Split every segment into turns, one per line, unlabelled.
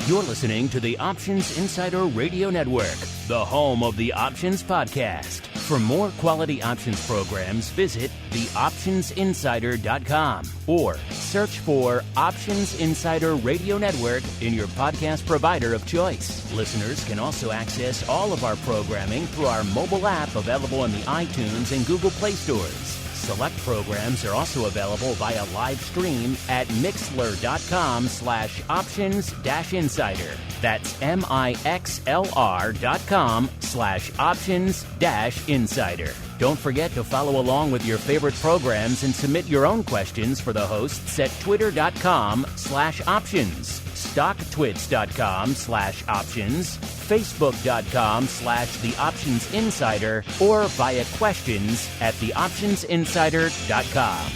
You're listening to the Options Insider Radio Network, the home of the Options Podcast. For more quality options programs, visit theoptionsinsider.com or search for Options Insider Radio Network in your podcast provider of choice. Listeners can also access all of our programming through our mobile app available in the iTunes and Google Play stores. Select programs are also available via live stream at mixlr.com/options-insider. That's mixlr.com/options-insider. Don't forget to follow along with your favorite programs and submit your own questions for the hosts at twitter.com/options, stocktwits.com/options, facebook.com/theoptionsinsider, or via questions at theoptionsinsider.com.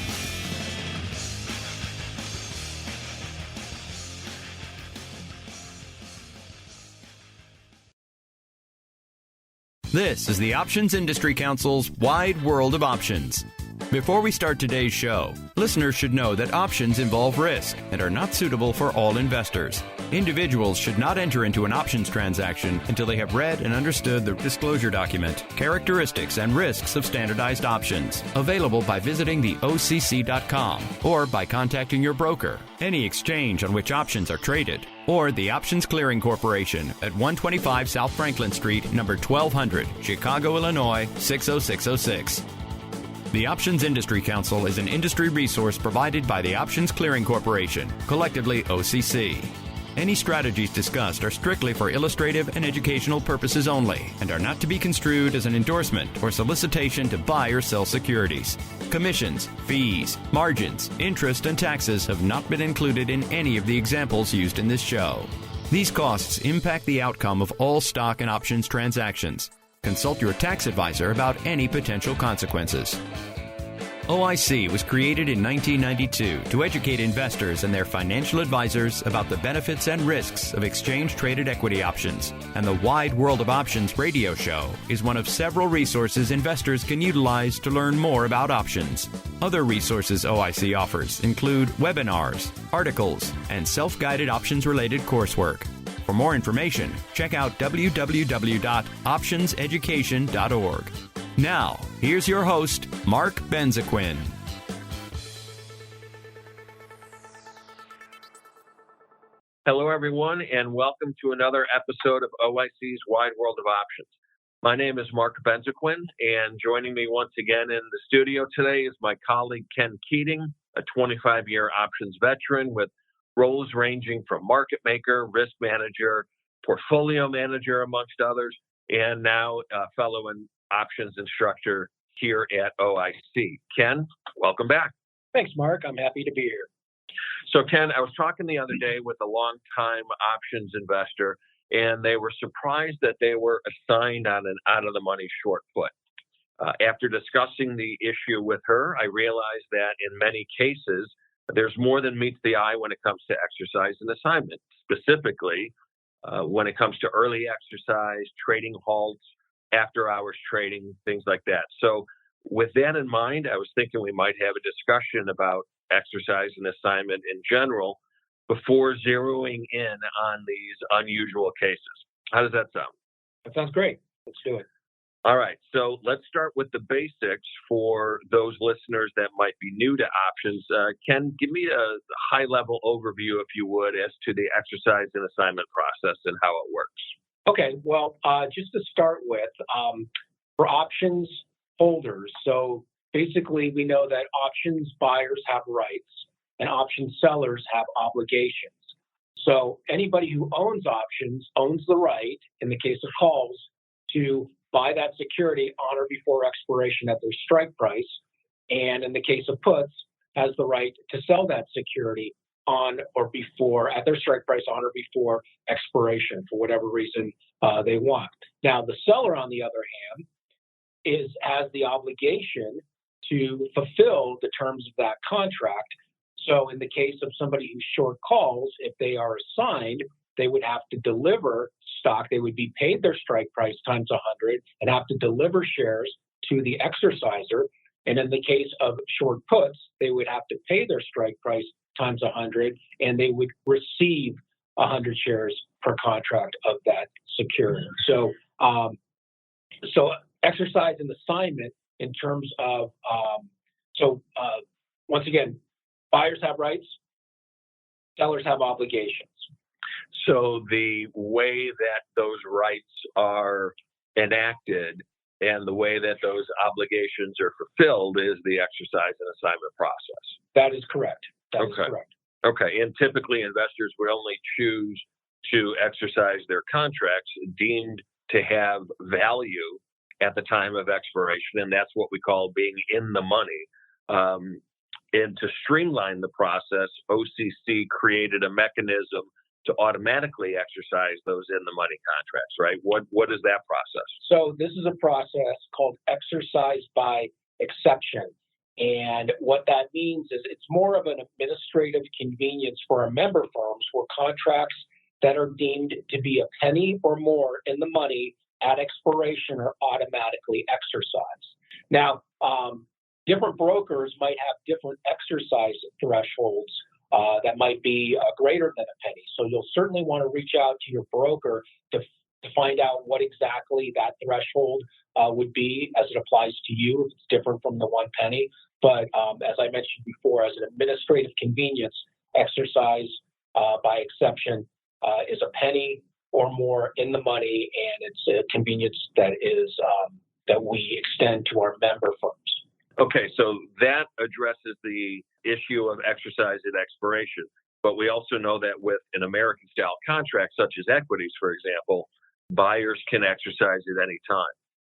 This is the Options Industry Council's Wide World of Options. Before we start today's show, listeners should know that options involve risk and are not suitable for all investors. Individuals should not enter into an options transaction until they have read and understood the disclosure document, characteristics and risks of standardized options, available by visiting the OCC.com or by contacting your broker, any exchange on which options are traded, or the Options Clearing Corporation at 125 South Franklin Street, number 1200, Chicago, Illinois, 60606. The Options Industry Council is an industry resource provided by the Options Clearing Corporation, collectively OCC. Any strategies discussed are strictly for illustrative and educational purposes only and are not to be construed as an endorsement or solicitation to buy or sell securities. Commissions, fees, margins, interest, and taxes have not been included in any of the examples used in this show. These costs impact the outcome of all stock and options transactions. Consult your tax advisor about any potential consequences. OIC was created in 1992 to educate investors and their financial advisors about the benefits and risks of exchange-traded equity options, and the Wide World of Options radio show is one of several resources investors can utilize to learn more about options. Other resources OIC offers include webinars, articles, and self-guided options-related coursework. For more information, check out www.optionseducation.org. Now, here's your host, Mark Benzaquen.
Hello, everyone, and welcome to another episode of OIC's Wide World of Options. My name is Mark Benzaquen, and joining me once again in the studio today is my colleague, Ken Keating, a 25-year options veteran with roles ranging from market maker, risk manager, portfolio manager, amongst others, and now a fellow options instructor here at OIC. Ken, welcome back.
Thanks, Mark. I'm happy to be here.
So, Ken, I was talking the other day with a longtime options investor, and they were surprised that they were assigned on an out-of-the-money short put. After discussing the issue with her, I realized that in many cases, there's more than meets the eye when it comes to exercise and assignment, specifically when it comes to early exercise, trading halts, after-hours trading, things like that. So with that in mind, I was thinking we might have a discussion about exercise and assignment in general before zeroing in on these unusual cases. How does that sound?
That sounds great. Let's do it.
All right, so let's start with the basics for those listeners that might be new to options. Ken, give me a high-level overview, if you would, as to the exercise and assignment process and how it works.
Okay, well, just to start with, for options holders, so basically we know that options buyers have rights and option sellers have obligations. So anybody who owns options owns the right, in the case of calls, to buy that security on or before expiration at their strike price, and in the case of puts, has the right to sell that security on or before, at their strike price on or before expiration for whatever reason they want. Now, the seller, on the other hand, has the obligation to fulfill the terms of that contract. So in the case of somebody who short calls, if they are assigned, they would have to deliver stock. They would be paid their strike price times 100 and have to deliver shares to the exerciser. And in the case of short puts, they would have to pay their strike price times 100, and they would receive 100 shares per contract of that security. So exercise and assignment in terms of, once again, buyers have rights, sellers have obligations.
So the way that those rights are enacted and the way that those obligations are fulfilled is the exercise and assignment process.
That is correct. That is correct.
Okay. And typically investors would only choose to exercise their contracts deemed to have value at the time of expiration, and that's what we call being in the money. And to streamline the process, OCC created a mechanism to automatically exercise those in the money contracts, right? What is that process? So
this is a process called exercise by exception. And what that means is it's more of an administrative convenience for our member firms where contracts that are deemed to be a penny or more in the money at expiration are automatically exercised. Now, different brokers might have different exercise thresholds that might be greater than a penny. So you'll certainly want to reach out to your broker to find out what exactly that threshold would be as it applies to you, if it's different from the 1 penny. But as I mentioned before, as an administrative convenience, exercise by exception is a penny or more in the money, and it's a convenience that is that we extend to our member firms.
Okay, so that addresses the issue of exercise at expiration. But we also know that with an American-style contract, such as equities, for example, buyers can exercise at any time.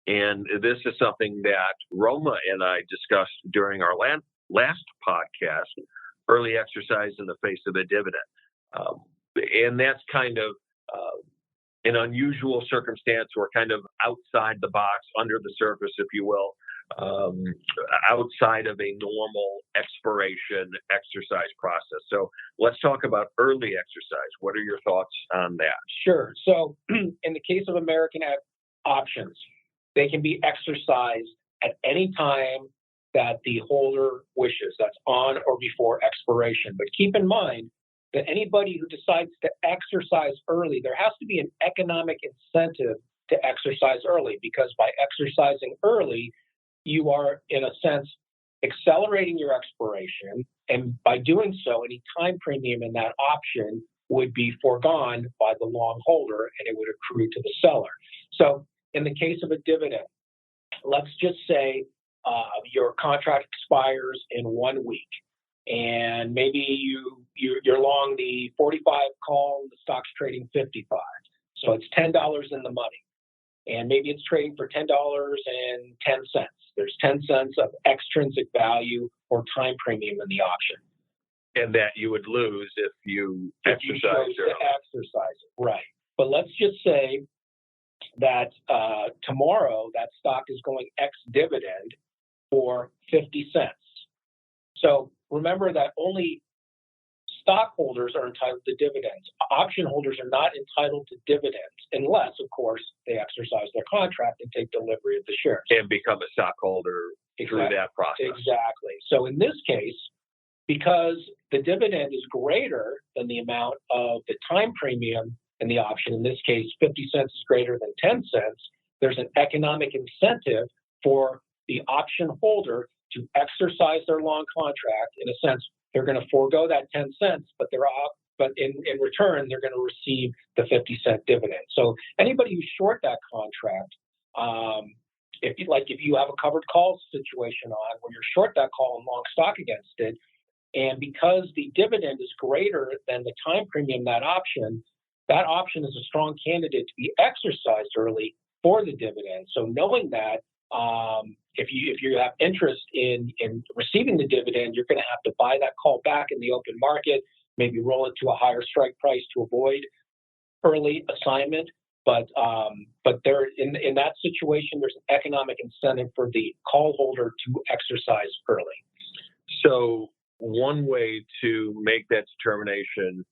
And this is something that Roma and I discussed during our last podcast, early exercise in the face of a dividend. And that's kind of an unusual circumstance or kind of outside the box, under the surface, if you will, outside of a normal expiration exercise process. So let's talk about early exercise. What are your thoughts on that?
Sure. So in the case of American options, they can be exercised at any time that the holder wishes. That's on or before expiration. But keep in mind that anybody who decides to exercise early, there has to be an economic incentive to exercise early, because by exercising early, you are, in a sense, accelerating your expiration. And by doing so, any time premium in that option would be foregone by the long holder, and it would accrue to the seller. So in the case of a dividend, let's just say your contract expires in 1 week, and maybe you're long the 45 call, the stock's trading 55. So it's $10 in the money. And maybe it's trading for $10.10. There's 10 cents of extrinsic value or time premium in the option.
And that you would lose if you exercise
it. Right. But let's just say that tomorrow that stock is going ex-dividend for 50 cents. So remember that only stockholders are entitled to dividends. Option holders are not entitled to dividends unless, of course, they exercise their contract and take delivery of the shares.
And become a stockholder through that process.
Exactly. So in this case, because the dividend is greater than the amount of the time premium in the option, in this case, 50 cents is greater than 10 cents, there's an economic incentive for the option holder to exercise their long contract. In a sense, they're going to forego that 10 cents, but in return, they're going to receive the 50-cent dividend. So anybody who short that contract, if you have a covered call situation on where you're short that call and long stock against it, and because the dividend is greater than the time premium that option is a strong candidate to be exercised early for the dividend. So knowing that, if you have interest in receiving the dividend, you're going to have to buy that call back in the open market, maybe roll it to a higher strike price to avoid early assignment. But there in that situation, there's an economic incentive for the call holder to exercise early.
So one way to make that determination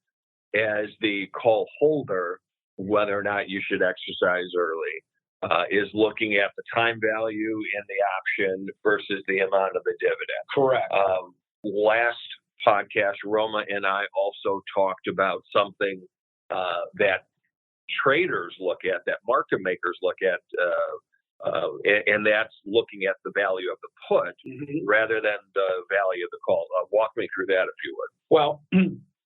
as the call holder, whether or not you should exercise early, is looking at the time value in the option versus the amount of the dividend.
Correct.
Last podcast, Roma and I also talked about something that traders look at, that market makers look at, and that's looking at the value of the put rather than the value of the call. Walk me through that, if you would.
Well,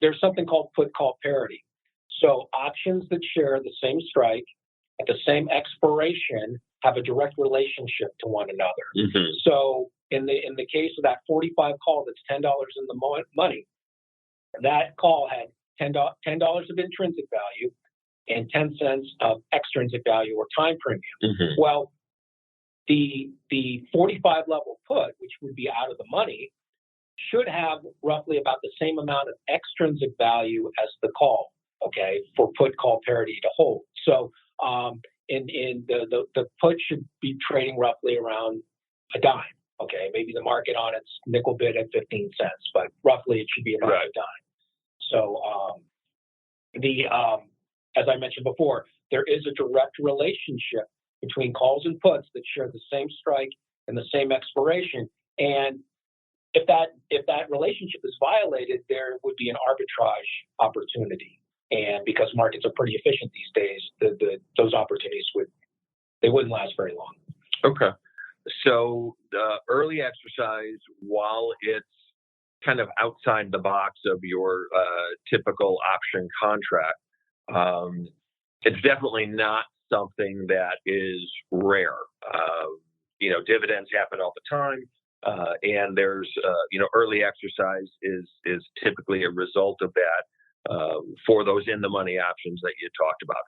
there's something called put-call parity. So options that share the same strike at the same expiration have a direct relationship to one another. So in the case of that 45 call that's $10 in the money, that call had $10 of intrinsic value and 10 cents of extrinsic value or time premium. Well, the 45 level put, which would be out of the money, should have roughly about the same amount of extrinsic value as the call, okay, for put call parity to hold. So the put should be trading roughly around a dime, okay? Maybe the market on its nickel bid at 15 cents, but roughly it should be about a dime. So as I mentioned before, there is a direct relationship between calls and puts that share the same strike and the same expiration. And if that relationship is violated, there would be an arbitrage opportunity. And because markets are pretty efficient these days, those opportunities wouldn't last very long.
Okay. So the early exercise, while it's kind of outside the box of your typical option contract, it's definitely not something that is rare. Dividends happen all the time, and there's early exercise is typically a result of that for those in the money options that you talked about.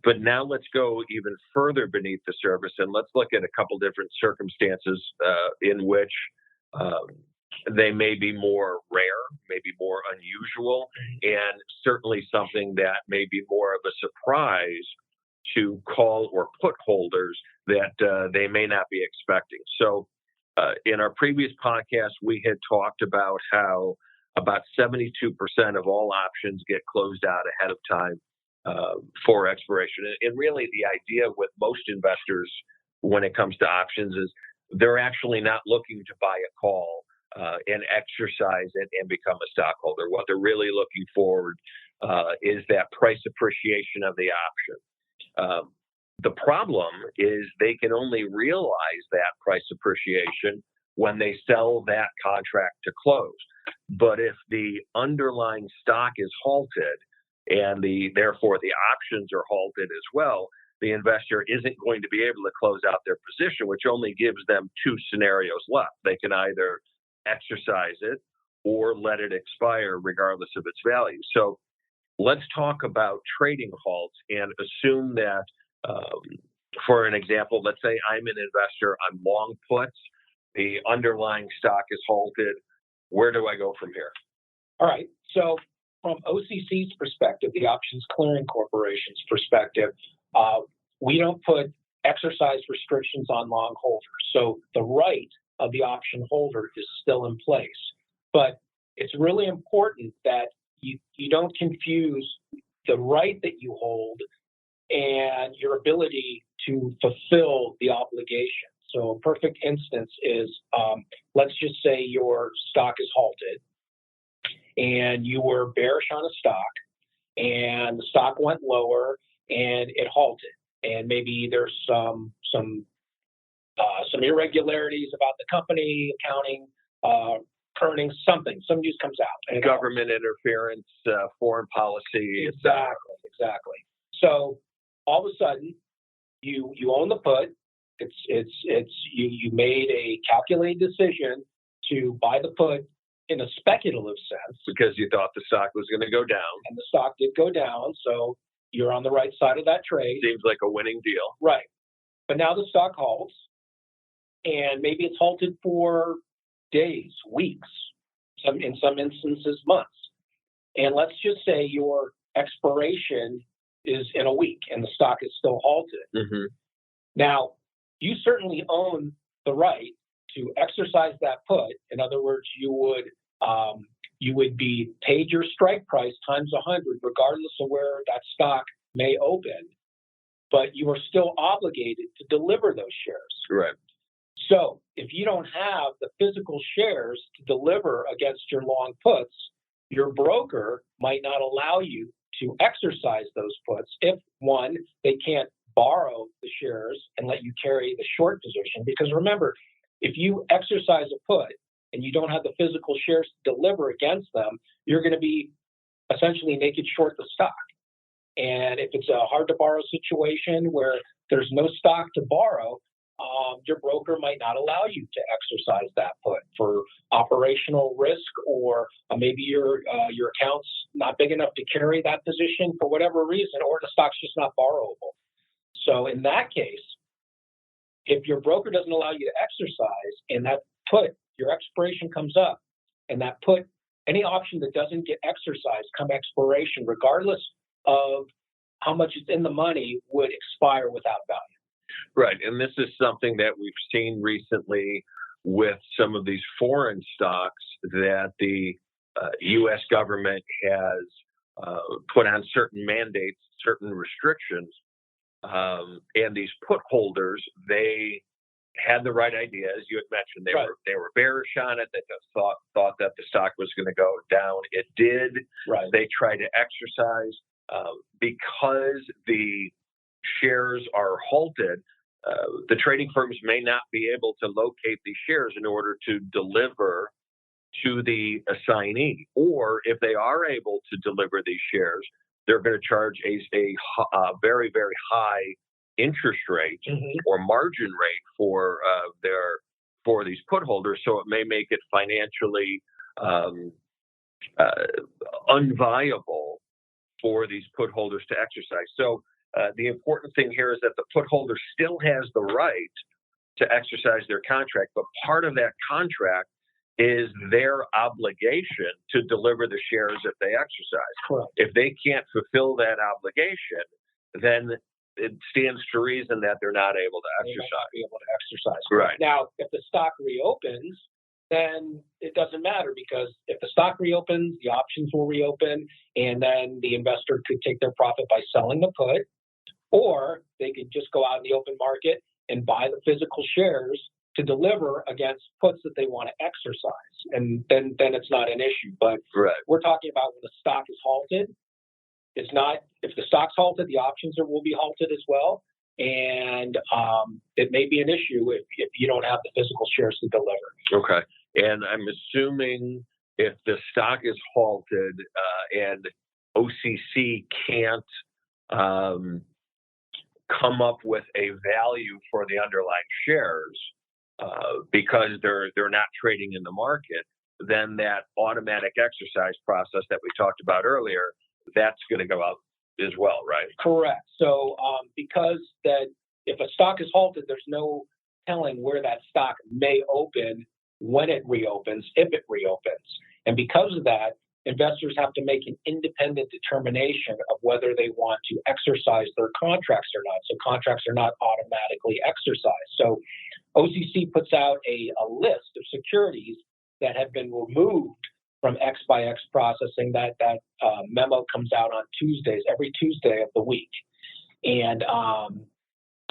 But now let's go even further beneath the surface, and let's look at a couple different circumstances in which they may be more rare, maybe more unusual, and certainly something that may be more of a surprise to call or put holders that they may not be expecting. So in our previous podcast, we had talked about how about 72% of all options get closed out ahead of time for expiration. And really the idea with most investors when it comes to options is they're actually not looking to buy a call and exercise it and become a stockholder. What they're really looking forward is that price appreciation of the option. The problem is they can only realize that price appreciation when they sell that contract to close. But if the underlying stock is halted and therefore the options are halted as well, the investor isn't going to be able to close out their position, which only gives them two scenarios left. They can either exercise it or let it expire regardless of its value. So let's talk about trading halts and assume that, for an example, let's say I'm an investor, I'm long puts, the underlying stock is halted. Where do I go from here?
All right. So from OCC's perspective, the Options Clearing Corporation's perspective, we don't put exercise restrictions on long holders. So the right of the option holder is still in place. But it's really important that you don't confuse the right that you hold and your ability to fulfill the obligation. So a perfect instance is, let's just say your stock is halted and you were bearish on a stock and the stock went lower and it halted. And maybe there's some irregularities about the company, accounting, earnings, some news comes out.
Government interference, foreign policy.
Exactly. So all of a sudden, you own the put. You made a calculated decision to buy the put in a speculative sense
because you thought the stock was going to go down,
and the stock did go down. So you're on the right side of that trade.
Seems like a winning deal,
right? But now the stock halts, and maybe it's halted for days, weeks, in some instances months. And let's just say your expiration is in a week and the stock is still halted. Now, you certainly own the right to exercise that put. In other words, you would be paid your strike price times 100, regardless of where that stock may open, but you are still obligated to deliver those shares.
Right.
So if you don't have the physical shares to deliver against your long puts, your broker might not allow you to exercise those puts if, one, they can't borrow the shares and let you carry the short position. Because remember, if you exercise a put and you don't have the physical shares to deliver against them, you're going to be essentially naked short the stock. And if it's a hard to borrow situation where there's no stock to borrow, your broker might not allow you to exercise that put for operational risk, or maybe your account's not big enough to carry that position for whatever reason, or the stock's just not borrowable. So in that case, if your broker doesn't allow you to exercise and that put, your expiration comes up, and that put, any option that doesn't get exercised come expiration, regardless of how much is in the money, would expire without value.
Right. And this is something that we've seen recently with some of these foreign stocks that the U.S. government has put on certain mandates, certain restrictions. And these put holders, they had the right idea, as you had mentioned. They were bearish on it. They thought that the stock was going to go down. It did.
Right.
They tried to exercise because the shares are halted. The trading firms may not be able to locate these shares in order to deliver to the assignee, or if they are able to deliver these shares, they're going to charge a very, very high interest rate or margin rate for these put holders. So it may make it financially unviable for these put holders to exercise. So the important thing here is that the put holder still has the right to exercise their contract, but part of that contract is their obligation to deliver the shares if they exercise.
Correct.
If they can't fulfill that obligation, then it stands to reason that they're not able to exercise.
They might not be able to exercise.
Right.
Now, if the stock reopens, then it doesn't matter, because if the stock reopens, the options will reopen, and then the investor could take their profit by selling the put, or they could just go out in the open market and buy the physical shares to deliver against puts that they want to exercise. And then it's not an issue. But we're talking about when the stock is halted. It's not, if the stock's halted, the options will be halted as well. And it may be an issue if you don't have the physical shares to deliver.
Okay. And I'm assuming if the stock is halted and OCC can't come up with a value for the underlying shares because they're not trading in the market, then that automatic exercise process that we talked about earlier, that's going to go out as well, right?
Correct. So because that if a stock is halted, there's no telling where that stock may open when it reopens, if it reopens. And because of that, investors have to make an independent determination of whether they want to exercise their contracts or not. So contracts are not automatically exercised. So OCC puts out a list of securities that have been removed from X by X processing. That memo comes out on Tuesdays, every Tuesday of the week. And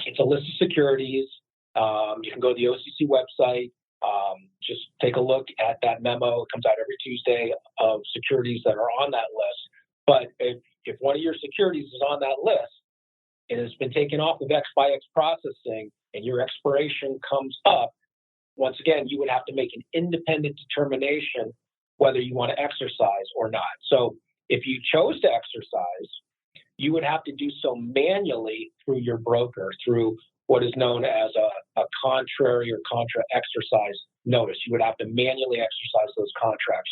it's a list of securities. You can go to the OCC website. Just take a look at that memo. It comes out every Tuesday of securities that are on that list. But if one of your securities is on that list and has been taken off of X by X processing and your expiration comes up, once again, you would have to make an independent determination whether you want to exercise or not. So if you chose to exercise, you would have to do so manually through your broker, through what is known as a contrary or contra exercise notice. You would have to manually exercise those contracts.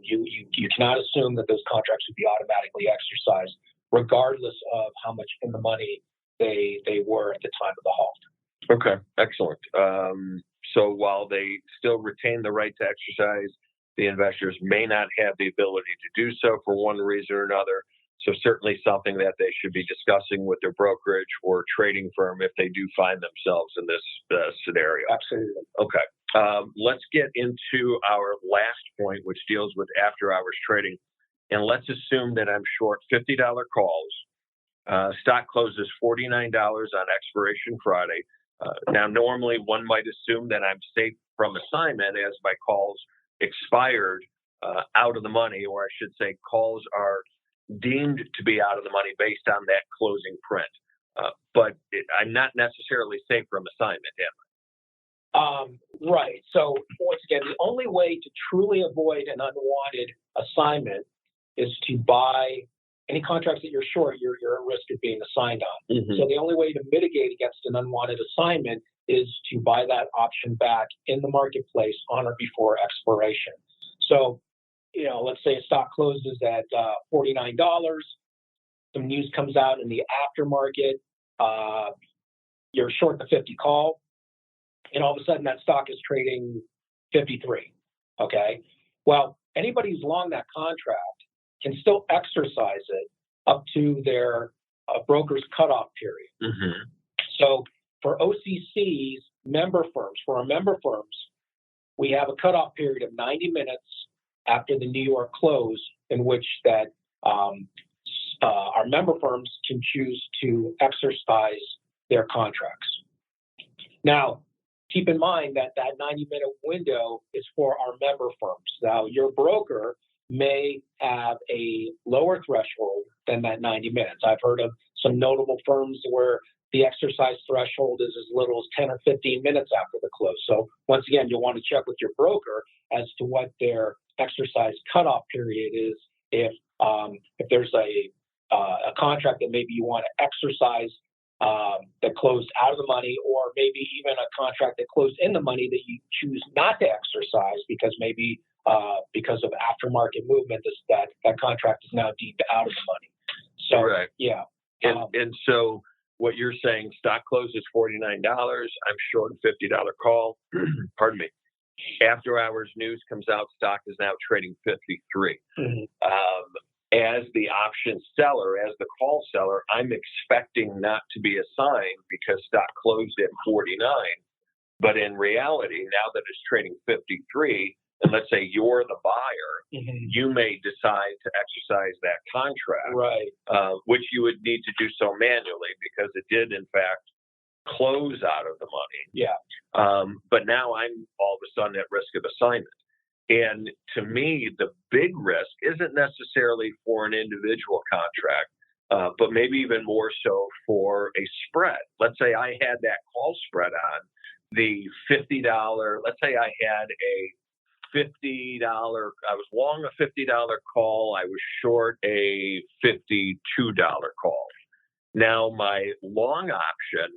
You cannot assume that those contracts would be automatically exercised, regardless of how much in the money they were at the time of the halt.
Okay, excellent. So while they still retain the right to exercise, the investors may not have the ability to do so for one reason or another. So certainly something that they should be discussing with their brokerage or trading firm if they do find themselves in this scenario.
Absolutely.
Okay. Let's get into our last point, which deals with after-hours trading. And let's assume that I'm short $50 calls. Stock closes $49 on expiration Friday. Now, normally one might assume that I'm safe from assignment as my calls expired out of the money, or I should say calls are deemed to be out of the money based on that closing print. But I'm not necessarily safe from assignment, am I?
Right. So once again, the only way to truly avoid an unwanted assignment is to buy any contracts that you're short, you're at risk of being assigned on.
Mm-hmm.
So the only way to mitigate against an unwanted assignment is to buy that option back in the marketplace on or before expiration. So, let's say a stock closes at $49. Some news comes out in the aftermarket. You're short the 50 call, and all of a sudden that stock is trading 53. Okay. Well, anybody who's long that contract can still exercise it up to their broker's cutoff period.
Mm-hmm.
So for OCC's member firms, for our member firms, we have a cutoff period of 90 minutes after the New York close in which that our member firms can choose to exercise their contracts. Now, keep in mind that 90-minute window is for our member firms. Now, your broker may have a lower threshold than that 90 minutes. I've heard of some notable firms where the exercise threshold is as little as 10 or 15 minutes after the close. So once again, you'll want to check with your broker as to what their exercise cutoff period is if there's a contract that maybe you want to exercise that closed out of the money, or maybe even a contract that closed in the money that you choose not to exercise because maybe because of aftermarket movement, that contract is now deemed out of the money. So,
right.
Yeah.
And so what you're saying, stock closes $49. I'm short a $50 call. Pardon me. After hours news comes out, stock is now trading 53.
Mm-hmm.
As the option seller, as the call seller, I'm expecting not to be assigned because stock closed at 49. But in reality, now that it's trading 53, and let's say you're the buyer,
mm-hmm.
you may decide to exercise that contract,
right?
Which you would need to do so manually because it did, in fact, close out of the money.
Yeah.
But now I'm all of a sudden at risk of assignment. And to me, the big risk isn't necessarily for an individual contract, but maybe even more so for a spread. Let's say I had that call spread on the $50. Let's say I had a $50, I was long a $50 call. I was short a $52 call. Now my long option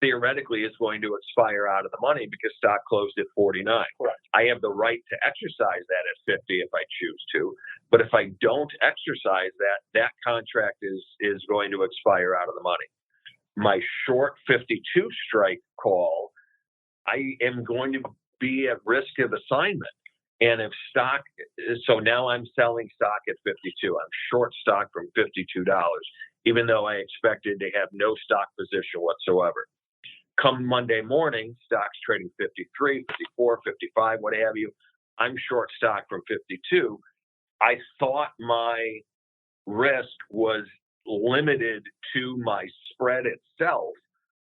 theoretically is going to expire out of the money because stock closed at 49.
Right.
I have the right to exercise that at 50 if I choose to. But if I don't exercise that contract is going to expire out of the money. My short 52 strike call, I am going to be at risk of assignment. And if stock, so now I'm selling stock at 52. I'm short stock from $52, even though I expected to have no stock position whatsoever. Come Monday morning, stock's trading 53, 54, 55, what have you. I'm short stock from 52. I thought my risk was limited to my spread itself,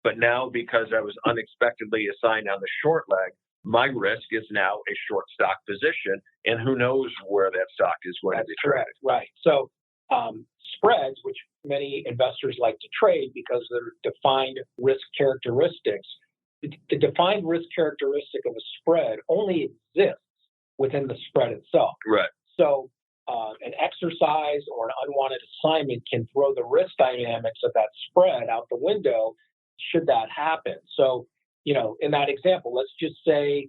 but now because I was unexpectedly assigned on the short leg, my risk is now a short stock position, and who knows where that stock is going to be traded.
Correct. Right. So spreads, which many investors like to trade because they're defined risk characteristics, the defined risk characteristic of a spread only exists within the spread itself.
Right.
So an exercise or an unwanted assignment can throw the risk dynamics of that spread out the window should that happen. So, in that example, let's just say,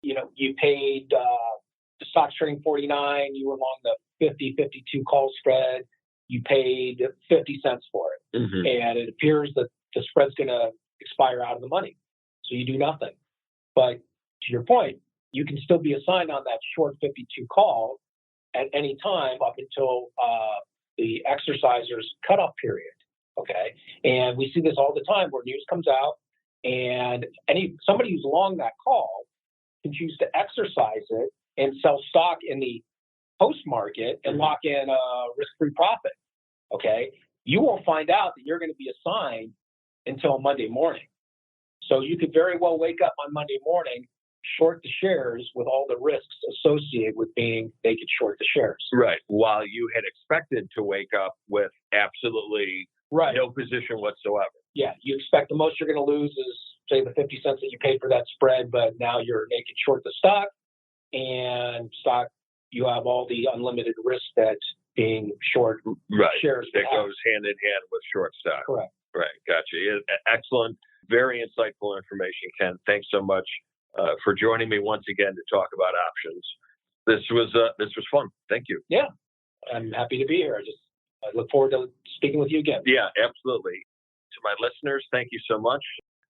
you paid the stock's trading 49, you were long the 50, 52 call spread, you paid 50 cents for it.
Mm-hmm.
And it appears that the spread's going to expire out of the money. So you do nothing. But to your point, you can still be assigned on that short 52 call at any time up until the exerciser's cutoff period. Okay. And we see this all the time where news comes out and somebody who's long that call can choose to exercise it and sell stock in the post market and lock in a risk-free profit. Okay. You won't find out that you're going to be assigned until Monday morning. So you could very well wake up on Monday morning short the shares with all the risks associated with being they could short the shares.
Right. While you had expected to wake up with absolutely no position whatsoever.
Yeah. You expect the most you're going to lose is, say, the 50 cents that you paid for that spread, but now you're naked short the stock, and stock, you have all the unlimited risk that being short shares
that goes hand in hand with short stock.
Correct.
Right. Gotcha. Excellent. Very insightful information, Ken. Thanks so much for joining me once again to talk about options. This was fun. Thank you.
Yeah, I'm happy to be here. I look forward to speaking with you again.
Yeah, absolutely. To my listeners, thank you so much.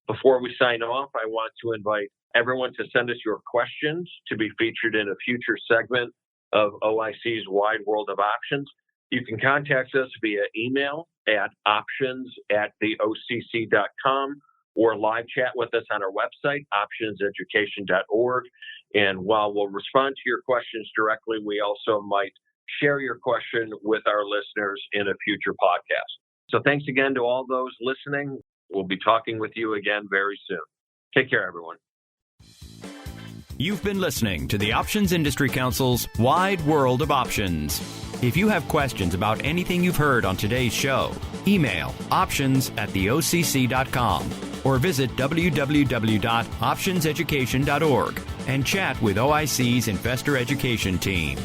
Before we sign off, I want to invite everyone to send us your questions to be featured in a future segment of OIC's Wide World of Options. You can contact us via email at options@theocc.com or live chat with us on our website, optionseducation.org. And while we'll respond to your questions directly, we also might share your question with our listeners in a future podcast. So thanks again to all those listening. We'll be talking with you again very soon. Take care, everyone.
You've been listening to the Options Industry Council's Wide World of Options. If you have questions about anything you've heard on today's show, email options@theocc.com or visit www.optionseducation.org and chat with OIC's Investor Education team.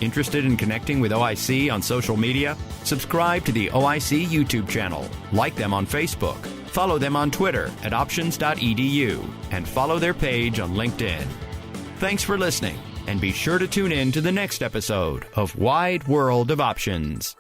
Interested in connecting with OIC on social media? Subscribe to the OIC YouTube channel, like them on Facebook, follow them on Twitter at options.edu, and follow their page on LinkedIn. Thanks for listening, and be sure to tune in to the next episode of Wide World of Options.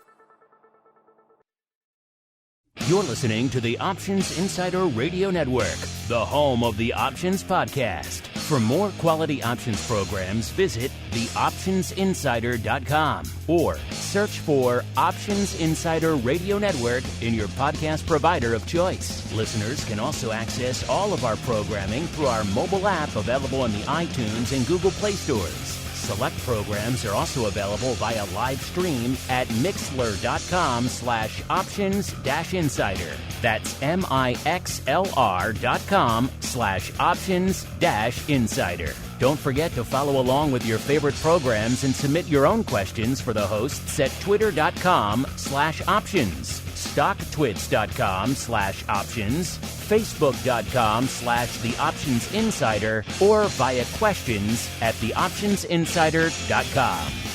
You're listening to the Options Insider Radio Network, the home of the Options Podcast. For more quality options programs, visit theoptionsinsider.com or search for Options Insider Radio Network in your podcast provider of choice. Listeners can also access all of our programming through our mobile app available in the iTunes and Google Play stores. Select programs are also available via live stream at mixlr.com/options-insider. That's mixlr.com/options-insider. Don't forget to follow along with your favorite programs and submit your own questions for the hosts at twitter.com/options, stocktwits.com/options, facebook.com/theoptionsinsider, or via questions@theoptionsinsider.com.